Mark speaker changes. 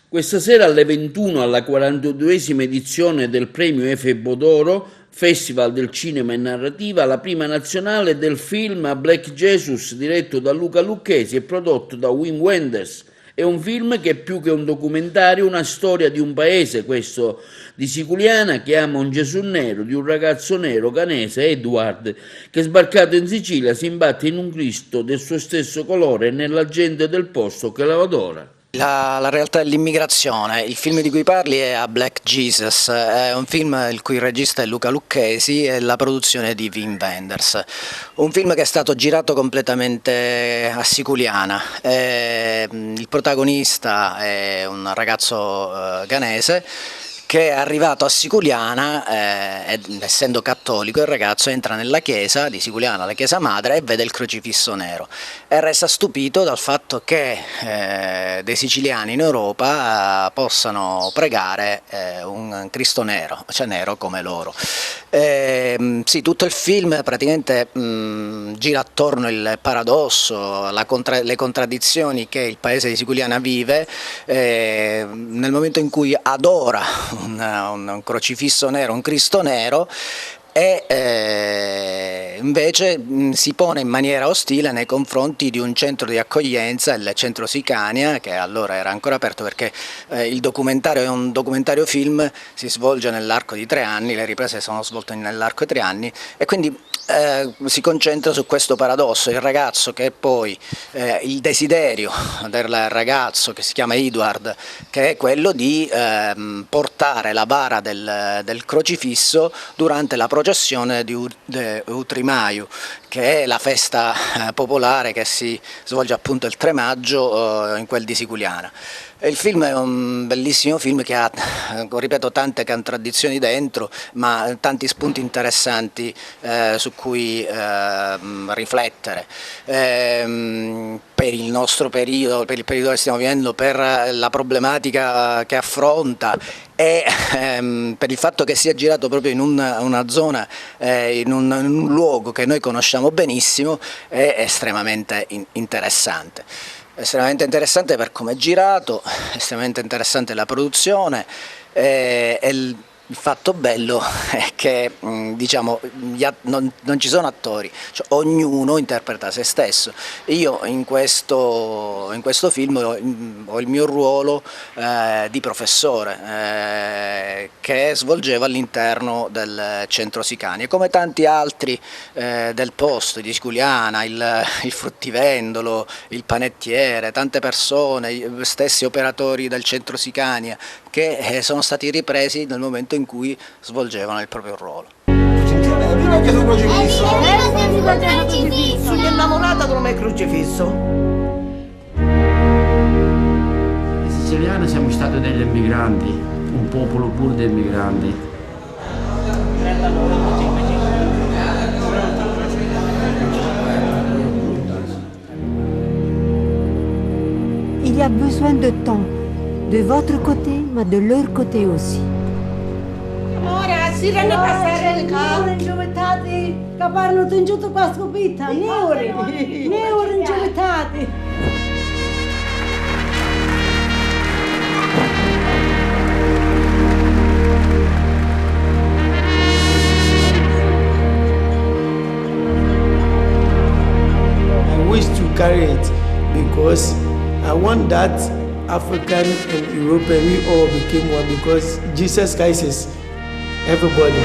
Speaker 1: Questa sera alle 21 alla 42esima edizione del premio Efebo d'Oro, Festival del Cinema e Narrativa, la prima nazionale del film Black Jesus diretto da Luca Lucchesi e prodotto da Wim Wenders. È un film che è più che un documentario, una storia di un paese, questo di Siculiana, che ama un Gesù nero, di un ragazzo nero ghanese, Edward, che sbarcato in Sicilia si imbatte in un Cristo del suo stesso colore e nella gente del posto che lo adora.
Speaker 2: La realtà dell'immigrazione, il film di cui parli è A Black Jesus, è un film il cui regista è Luca Lucchesi e la produzione di Wim Wenders. Un film che è stato girato completamente a Siculiana, il protagonista è un ragazzo ghanese che è arrivato a Siculiana, essendo cattolico, il ragazzo entra nella chiesa di Siculiana, la chiesa madre, e vede il crocifisso nero e resta stupito dal fatto che dei siciliani in Europa possano pregare un Cristo nero, cioè nero come loro. Sì, tutto il film praticamente gira attorno il paradosso, le contraddizioni che il paese di Siculiana vive nel momento in cui adora un crocifisso nero, un Cristo nero, e invece si pone in maniera ostile nei confronti di un centro di accoglienza, il centro Sicania, che allora era ancora aperto perché il documentario è un documentario film, si svolge nell'arco di 3 anni, le riprese sono svolte nell'arco di 3 anni e quindi si concentra su questo paradosso, il ragazzo che poi, il desiderio del ragazzo che si chiama Edward, che è quello di portare la bara del crocifisso durante la processione di Utrimaiu, che è la festa popolare che si svolge appunto il 3 maggio in quel di Siculiana. Il film è un bellissimo film che ha, ripeto, tante contraddizioni dentro, ma tanti spunti interessanti su cui riflettere. Per il nostro periodo, per il periodo che stiamo vivendo, per la problematica che affronta e per il fatto che sia girato proprio in una zona, in un luogo che noi conosciamo benissimo, è estremamente interessante. Estremamente interessante per come è girato, estremamente interessante la produzione e il fatto bello è che diciamo, non ci sono attori, cioè, ognuno interpreta se stesso. Io in questo film ho il mio ruolo di professore che svolgevo all'interno del centro Sicania, come tanti altri del posto di Siculiana, il fruttivendolo, il panettiere, tante persone, gli stessi operatori del centro Sicania che sono stati ripresi nel momento in cui svolgevano il proprio ruolo.
Speaker 3: Viva Gesù crocifisso! Viva Gesù crocifisso! Sono innamorata come crocifisso!
Speaker 4: I siciliani siamo stati degli emigranti, un popolo pure di emigranti.
Speaker 5: Il y a besoin de temps, de votre côté, mais de leur côté aussi.
Speaker 6: Ora si rende passare il
Speaker 7: Neure ingioventati che parlano in giù qua scopita, neure ingioventati.
Speaker 8: I wish to carry it because I want that African and European, we all became one because Jesus Christ is everybody.